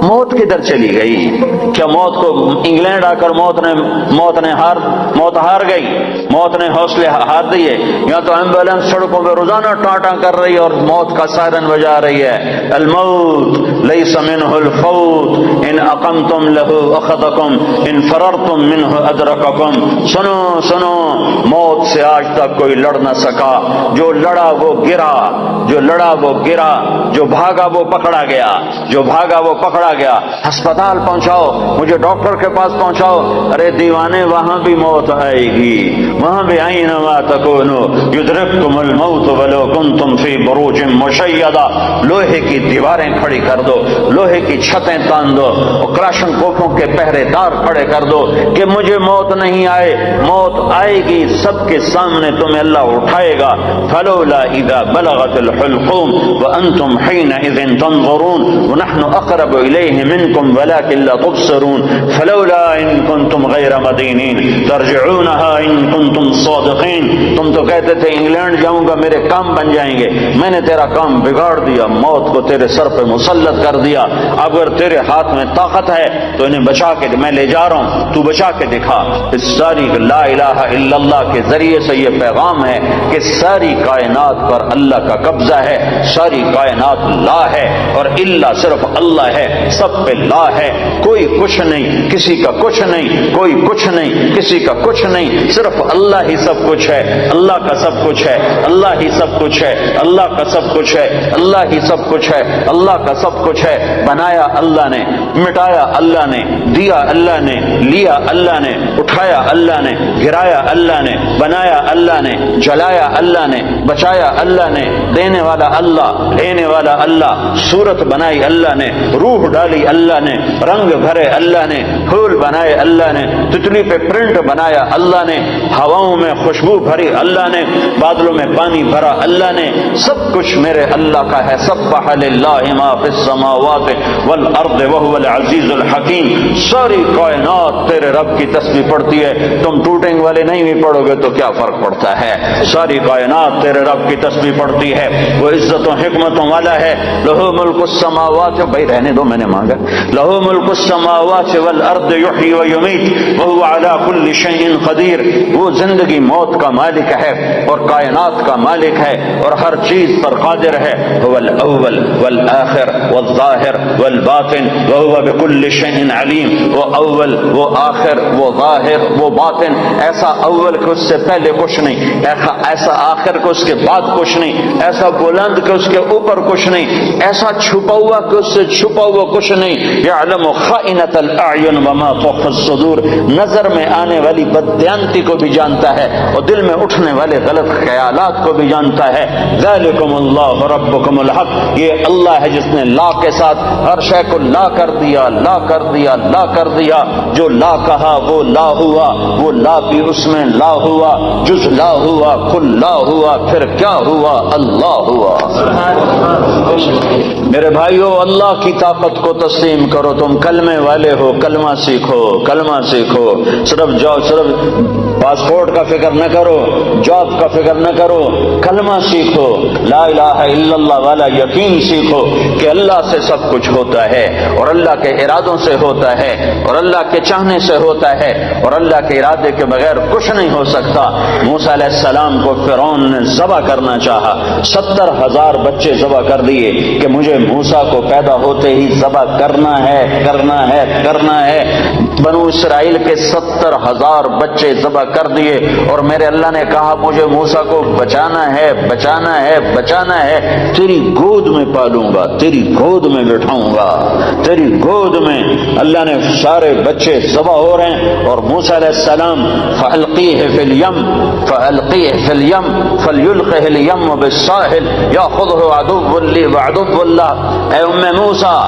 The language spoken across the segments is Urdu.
موت کدھر چلی گئی؟ کیا موت کو انگلینڈ آ کر موت ہار گئی؟ موت نے حوصلے ہار دیے؟ یا تو ایمبولینس سڑکوں پہ روزانہ ٹاٹا کر رہی ہے اور موت کا سائرن بجا رہی ہے، الموت لیس منہ الفوت ان اقمتم لہ اخذکم ان فررتم منہ ادرککم۔ سنو سنو، موت سے آج تک کوئی لڑ نہ سکا، جو لڑا وہ گرا، جو لڑا وہ گرا، جو بھاگا وہ پکڑا گیا، جو بھاگا وہ پکڑا گیا۔ ہسپتال پہنچاؤ، مجھے ڈاکٹر کے پاس پہنچاؤ، ارے دیوانے وہاں بھی موت آئے گی، وہاں بھی اینما تکونوا یدرککم الموت ولو کنتم فی بروج مشیدہ۔ لوہے کی دیواریں کھڑی کر دو، لوہے کی چھتیں تان دو، اور کراشن کوفوں کے پہرے دار کھڑے کر دو کہ مجھے موت نہیں آئے۔ موت آئے گی، سب کے سامنے تمہیں اللہ اٹھائے گا۔ فلولا اذا بلغت الحلقوم وانتم حينئذ تنظرون ونحن اقرب اليه منكم ولكن لا تبصرون فلولا ان كنتم غير مدينين ترجعونها ان كنتم صادقين۔ تم تو کہتے تھے انگلینڈ جاؤں گا میرے کام بن جائیں گے، میں نے تیرا کام بگاڑ دیا، موت کو تیرے سر پہ مسلط کر دیا۔ اگر تیرے ہاتھ میں طاقت ہے تو انہیں بچا کے، میں لے جا رہا ہوں، تو بچا کے دکھا۔ اس ساری لا الہ الا اللہ کے ذریعے سے یہ پیغام ہے کہ ساری کائنات پر اللہ کا قبضہ ہے، ساری کائنات لا ہے اور اللہ صرف اللہ ہے، سب پہ لا ہے، کوئی کچھ نہیں، کسی کا کچھ نہیں، کوئی کچھ نہیں، کسی کا کچھ نہیں، صرف اللہ ہی سب کچھ ہے، اللہ کا سب کچھ ہے، اللہ ہی سب کچھ ہے، اللہ کا سب کچھ ہے، اللہ ہی سب کچھ ہے، اللہ کا سب کچھ ہے۔ بنایا اللہ نے، مٹایا اللہ نے، دیا اللہ نے، لیا اللہ نے، اٹھایا اللہ نے، گرایا اللہ نے، بنایا اللہ نے، جلایا اللہ نے، بچایا اللہ نے، دینے والا اللہ، لینے والا اللہ، صورت بنائی اللہ نے، روح ڈالی اللہ نے، رنگ بھرے اللہ نے، پھول بنائے اللہ نے، تتلی پہ پرنٹ بنایا اللہ نے، ہواؤں میں خوشبو بھری اللہ نے، بادلوں میں پانی بھرا اللہ نے، سب کچھ میرے اللہ کا ہے۔ سبح للہ ما فی السماوات والارض وهو العزیز الحکیم۔ ساری کائنات تیرے رب کی تسبیح پڑھتی ہے، تم ٹوٹنگ والے نہیں بھی پڑھو گے تو کیا فرق پڑتا ہے؟ ساری کائنات تیرے رب کی تسبیح پڑھتی ہے، وہ عزتوں حکمتوں والا ہے۔ لہو ملک السماوات، بھائی رہنے دو، میں نے مانگا، لہو ملک السماوات والارض یحیی ویمیت وهو علی کل شیء قدیر۔ وہ زندگی موت کا مالک ہے اور کائنات کا مالک ہے اور ہر چیز پر قادر ہے۔ هو الاول والآخر والظاہر والباطن وهو بكل شيء علیم۔ وہ اول، وہ آخر، وہ ظاہر، وہ باطن، ایسا اول کہ اس سے پہلے کچھ نہیں، ایسا آخر کہ اس کے بعد کچھ نہیں، ایسا بلند کہ اس کے اوپر کچھ نہیں، ایسا چھپا ہوا کہ اس سے چھپا ہوا کچھ نہیں۔ یعلم خائنۃ الاعین وما تخفی الصدور، نظر میں آنے والی بددیانتی کو بھی جانتا ہے اور دل میں اٹھنے والے غلط خیالات کو بھی جانتا ہے۔ ذالکم اللہ ربکم الحق، یہ اللہ ہے جس نے لا کے ساتھ ہر شے کو لا کر دیا، لا کر دیا، لا کر دیا۔ جو لا کہا وہ لا ہوا، وہ لا بھی اس میں لا ہوا، جز لا ہوا، کل لا ہوا، پھر کیا ہوا؟ اللہ ہوا۔ میرے بھائیو، اللہ کی طاقت کو تسلیم کرو۔ تم کلمے والے ہو، کلمہ سیکھو، کلمہ سیکھو۔ صرف پاسپورٹ کا فکر نہ کرو، جاب کا فکر نہ کرو، کلمہ سیکھو، لا الہ الا اللہ والا یقین سیکھو کہ اللہ سے سب کچھ ہوتا ہے اور اللہ کے ارادوں سے ہوتا ہے اور اللہ کے چاہنے سے ہوتا ہے اور اللہ کے ارادے کے بغیر کچھ نہیں ہو سکتا۔ موسیٰ علیہ السلام کو فرعون نے ذبح کرنا چاہا، 70,000 بچے ذبح کر دیے کہ مجھے موسیٰ کو پیدا ہوتے ہی ذبح کرنا ہے، کرنا ہے، کرنا ہے۔ بنو اسرائیل کے 70,000 بچے ذبح کر دیے اور میرے اللہ نے کہا مجھے موسیٰ کو بچانا ہے، بچانا ہے، بچانا ہے، تیری گود میں پالوں گا، تیری گود میں بٹھاؤں گا، تیری گود میں۔ اللہ نے سارے بچے ذبح ہو رہے ہیں اور موسیٰ علیہ السلام فَأَلْقِيهِ فِي الْيَمِّ فَأَلْقِيهِ فِي الْيَمِّ فَلْيُلْقِهِ الْيَمُّ بِالسَّاحِلِ يَأْخُذْهُ عَدُوٌّ لِّي وَعَدُوٌّ اللَّهِ۔ اے ام موسیٰ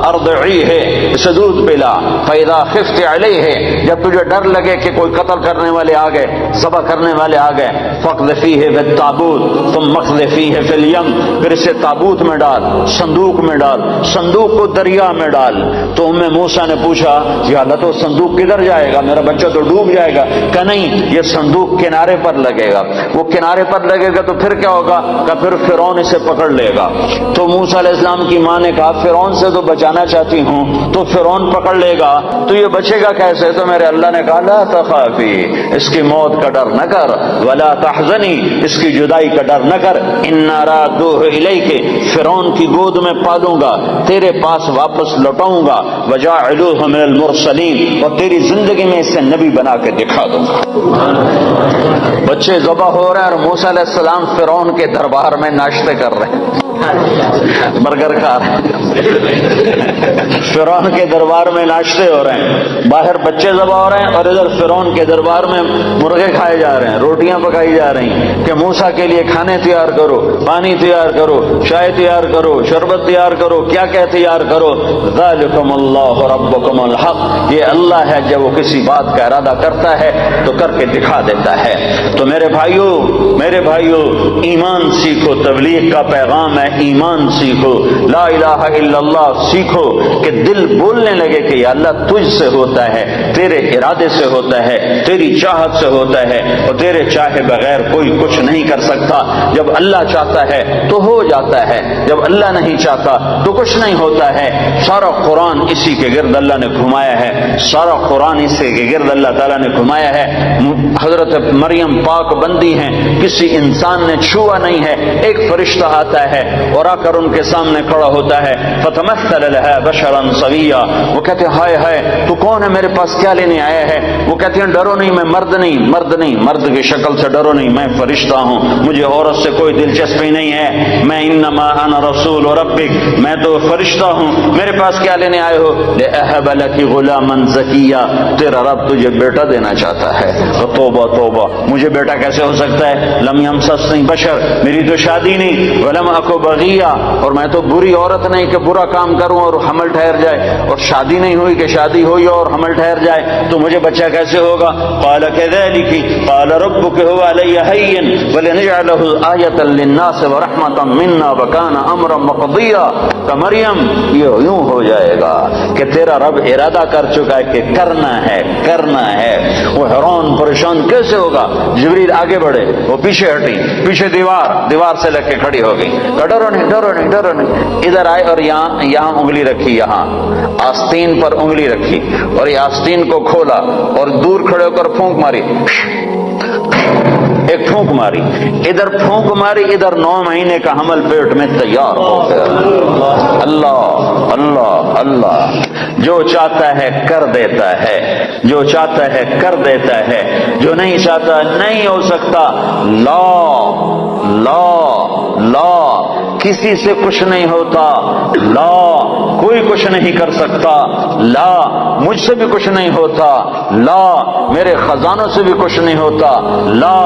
ارضعیہ، اسے دودھ پلا، فَإِذَا خِفْتِ علیہ، جب تجھے ڈر لگے کہ کوئی قتل کرنے والے آ گئے، ذبح کرنے والے آ گئے، فَاقْذِفْ فِيهِ فِي-التَّابُوتِ ثُمَّ اقْذِفْ فِيهِ فِي-الْيَمِّ، پھر اسے تابوت میں ڈال، صندوق میں ڈال، صندوق کو دریا میں ڈال۔ تو موسیٰ نے پوچھا یا اللہ تو صندوق کدھر جائے گا، میرا بچہ تو ڈوب جائے گا۔ کہ نہیں، یہ صندوق کنارے پر لگے گا، وہ کنارے پر لگے گا تو پھر کیا ہوگا، کہ پھر فرعون اسے پکڑ لے گا۔ تو موسیٰ علیہ السلام کی ماں نے کہا فرعون سے تو بچانا چاہتی ہوں، تو فرعون پکڑ لے گا تو یہ بچے گا کیسے؟ تو میرے اللہ نے کہا لا تخافی، اس کی موت کا ڈر نہ کر، ولا تحزنی، اس کی جدائی کا ڈر نہ کر، انا رادوہ الیک، فرعون کی گود میں پالوں گا، تیرے پاس واپس لوٹاؤں گا، وجاعلوہ من المرسلین، اور تیری زندگی میں اسے نبی بنا کے دکھا دوں گا۔ بچے ذبح ہو رہے ہیں اور موسیٰ علیہ السلام فرعون کے دربار میں ناشتے کر رہے ہیں، برگر کھا رہے ہیں، فرعون کے دربار میں ناشتے ہو رہے ہیں، باہر بچے ذبح ہو رہے ہیں اور ادھر فرعون کے دربار میں مرغے کھائے جا رہے ہیں، روٹیاں پکائی جا رہی ہیں کہ موسیٰ کے لیے کھانے تیار کرو، پانی تیار کرو، چائے تیار کرو، شربت تیار کرو، کیا کیا تیار کرو۔ ذالکم اللہ ربکم الحق، یہ اللہ ہے جب وہ کسی بات کا ارادہ کرتا ہے تو کر کے دکھا دیتا ہے۔ تو میرے بھائیو ایمان سیکھو، تبلیغ کا پیغام ہے ایمان سیکھو، لا الہ الا اللہ سیکھو، کہ دل بولنے لگے کہ یا اللہ تجھ سے ہوتا ہے، تیرے ارادے سے ہوتا ہے، تیری چاہت سے ہوتا ہے، اور تیرے چاہے بغیر کوئی کچھ نہیں کر سکتا۔ جب اللہ چاہتا ہے تو ہو جاتا ہے، جب اللہ نہیں چاہتا تو کچھ نہیں ہوتا ہے۔ سارا قرآن اسی کے گرد اللہ نے گھمایا ہے، سارا قرآن اسی کے گرد اللہ تعالیٰ نے گھمایا ہے۔ حضرت مریم پاک بندی ہیں، کسی انسان نے چھوا نہیں ہے، ایک فرشتہ آتا ہے اور آ کر ان کے سامنے کھڑا ہوتا ہے، فتمثل لها بشرا سویا، وہ کہتے ہیں ہائے ہائے تو کون ہے، میرے پاس کیا لینے آیا ہے؟ وہ کہتے ہیں ڈرو نہیں، میں مرد نہیں، مرد کی شکل سے ڈرو نہیں، میں فرشتہ ہوں، مجھے عورت سے کوئی دلچسپی نہیں ہے، میں انما انا رسول ربک، میں تو فرشتہ ہوں، میرے پاس کیا لینے آئے ہو؟ لأہب لک غلاما زکیا، تیرا رب تجھے بیٹا دینا چاہتا ہے۔ توبہ توبہ، مجھے بیٹا کیسے ہو سکتا ہے؟ لم یمسسنی بشر، میری تو شادی نہیں، ولم اکو بغیہ، اور میں تو بری عورت نہیں کہ برا کام کروں اور حمل ٹھہر جائے، اور شادی نہیں ہوئی کہ شادی ہوئی اور حمل ٹھہر جائے، تو مجھے بچہ کیسے ہوگا؟ قال کذلک قال ربک هو علی هین ولنجعله آیۃ للناس ورحمۃ منا وکان امرا مقضیا، کہ مریم یہ یوں ہو جائے گا کہ تیرا رب ارادہ کر چکا ہے کہ کرنا ہے۔ وہ حیران پریشان کیسے ہوگا؟ جبریل آگے بڑھے، وہ پیچھے ہٹی، پیچھے دیوار سے لگ کے کھڑی ہو گئی، ڈرو نہیں، ادھر آئے اور یہاں انگلی رکھی، یہاں آستین پر انگلی رکھی اور یہ آستین کو کھولا اور دور کھڑے ہو کر پھونک ماری، ایک پھونک ماری، ادھر پھونک ماری، ادھر 9 مہینے کا حمل پیٹ میں تیار ہو گیا۔ اللہ اللہ اللہ، جو چاہتا ہے کر دیتا ہے، جو چاہتا ہے کر دیتا ہے، جو نہیں چاہتا نہیں ہو سکتا۔ لا کسی سے کچھ نہیں ہوتا، لا کوئی کچھ نہیں کر سکتا، لا مجھ سے بھی کچھ نہیں ہوتا، لا میرے خزانوں سے بھی کچھ نہیں ہوتا، لا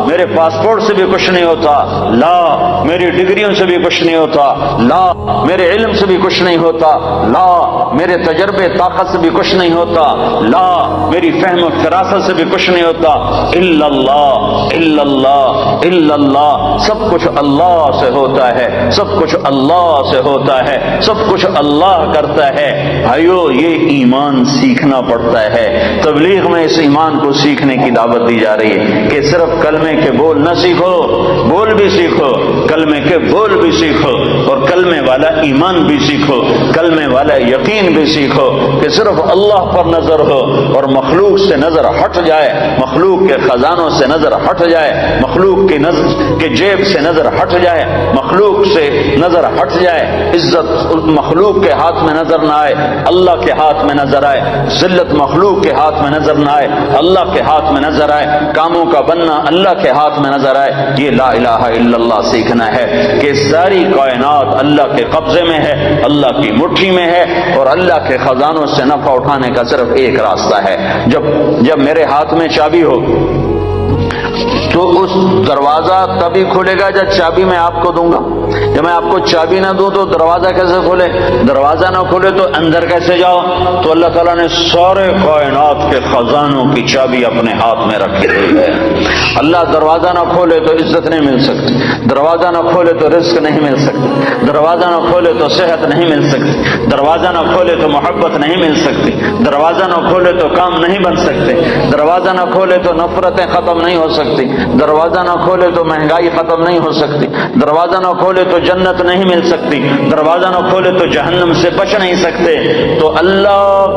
میرے پاسپورٹ سے بھی کچھ نہیں ہوتا، لا میری ڈگریوں سے بھی کچھ نہیں ہوتا، لا میرے علم سے بھی کچھ نہیں ہوتا، لا میرے تجربے طاقت سے بھی کچھ نہیں ہوتا، لا میری فہم و فراست سے بھی کچھ نہیں ہوتا، الا اللہ الا اللہ الا اللہ، سب کچھ اللہ سے ہوتا ہے، سب کچھ اللہ سے ہوتا ہے، سب کچھ اللہ کرتا ہے۔ بھائیو یہ ایمان سیکھنا پڑتا ہے، تبلیغ میں اس ایمان کو سیکھنے کی دعوت دی جا رہی ہے کہ صرف کلمے کے بول نہ سیکھو، بول بھی سیکھو، کلمے کے بول بھی سیکھو، اور کلمے والا ایمان بھی سیکھو، کلمے والا یقین بھی سیکھو، کہ صرف اللہ پر نظر ہو اور مخلوق سے نظر ہٹ جائے، مخلوق کے خزانوں سے نظر ہٹ جائے، مخلوق کے جیب سے نظر ہٹ جائے، مخلوق سے نظر ہٹ جائے، عزت مخلوق کے ہاتھ میں نظر نہ آئے، اللہ کے ہاتھ میں نظر آئے، ذلت مخلوق کے ہاتھ میں نظر نہ آئے، اللہ کے ہاتھ میں نظر آئے، کاموں کا بننا اللہ کے ہاتھ میں نظر آئے۔ یہ لا الہ الا اللہ سیکھنا ہے کہ ساری کائنات اللہ کے قبضے میں ہے، اللہ کی مٹھی میں ہے، اور اللہ کے خزانوں سے نفع اٹھانے کا صرف ایک راستہ ہے۔ جب میرے ہاتھ میں چابی ہو تو اس دروازہ تبھی کھلے گا جب چابی میں آپ کو دوں گا۔ جب میں آپ کو چابی نہ دوں تو دروازہ کیسے کھولے؟ دروازہ نہ کھولے تو اندر کیسے جاؤ؟ تو اللہ تعالیٰ نے سارے کائنات کے خزانوں کی چابی اپنے ہاتھ میں رکھی ہوئی ہے۔ اللہ دروازہ نہ کھولے تو عزت نہیں مل سکتی، دروازہ نہ کھولے تو رزق نہیں مل سکتی، دروازہ نہ کھولے تو صحت نہیں مل سکتی، دروازہ نہ کھولے تو محبت نہیں مل سکتی، دروازہ نہ کھولے تو کام نہیں بن سکتے، دروازہ نہ کھولے تو نفرتیں ختم نہیں ہو سکتی، دروازہ نہ کھولے تو مہنگائی ختم نہیں ہو سکتی، دروازہ نہ کھولے تو جنت نہیں مل سکتی، دروازہ نہ کھولے تو جہنم سے بچ نہیں سکتے۔ تو اللہ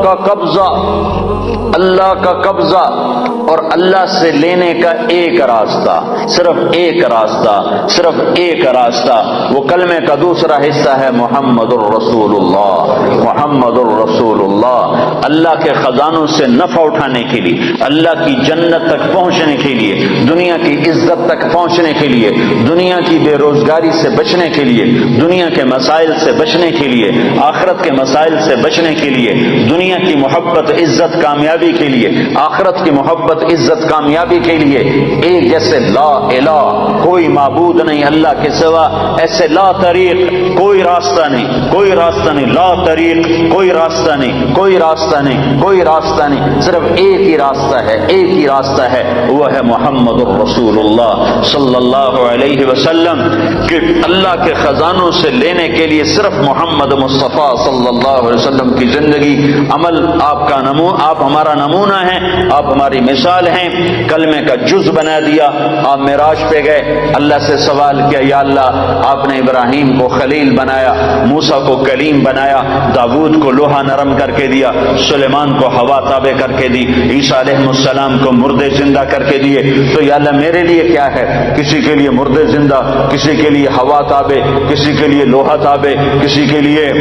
کا قبضہ اور اللہ سے لینے کا ایک راستہ، صرف ایک راستہ، صرف ایک راستہ، وہ کلمے کا دوسرا حصہ ہے محمد الرسول اللہ، محمد الرسول اللہ۔ اللہ کے خزانوں سے نفع اٹھانے کے لیے، اللہ کی جنت تک پہنچنے کے لیے، دنیا کی عزت تک پہنچنے کے لیے، دنیا کی بے روزگاری سے بچنے کے لیے، دنیا کے مسائل سے بچنے کے لیے، آخرت کے مسائل سے بچنے کے لیے، دنیا کی محبت عزت کامیابی کے لیے، آخرت کی محبت عزت کامیابی کے لیے، ایک جیسے لا الہ، کوئی معبود نہیں اللہ کے سوا، ایسے لا طریق، کوئی راستہ نہیں، کوئی راستہ نہیں، لا طریق، کوئی راستہ نہیں، کوئی راستہ نہیں، کوئی راستہ نہیں، صرف ایک ہی راستہ ہے، ایک ہی راستہ ہے، وہ ہے محمد الرسول اللہ صلی اللہ علیہ وسلم۔ کہ اللہ کے خزانوں سے لینے کے لیے صرف محمد مصطفیٰ صلی اللہ علیہ وسلم کی زندگی، عمل، آپ ہمارا نمونہ ہیں، آپ ہماری مثال ہیں۔ کلمے کا جز بنا دیا، آپ معراج پہ گئے، اللہ سے سوال کیا، یا اللہ آپ نے ابراہیم کو خلیل بنایا، موسیٰ کو کلیم بنایا، داود کو لوہا نرم کر کے دیا، سلیمان کو ہوا تابع کر کے دی، عیسیٰ علیہ السلام کو مردے زندہ کر کے دیے، تو یا اللہ میرے لیے کیا ہے؟ کسی کے لیے مردے زندہ، کسی کے لیے ہوا تابع، کسی کے لیے لوہا تابع، کسی کے لیے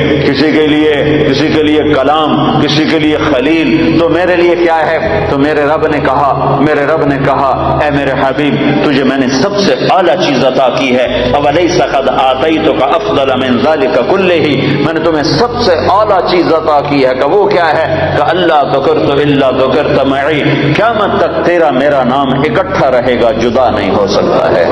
کلام، کسی کے لیے خلیل، تو میرے لیے کیا ہے؟ تو میرے رب نے کہا اے میرے حبیب، تجھے میں نے سب سے اعلیٰ چیز عطا کی ہے، اولیس قد آتیتک افضل من ذلک کلہ، میں نے تمہیں سب سے اعلیٰ چیز عطا کی ہے، کہ وہ کیا ہے؟ کہ اللہ ذکرت الا ذکرت معی، قیامت تک تیرا میرا نام اکٹھا رہے گا، جدا نہیں ہو سکتا ہے۔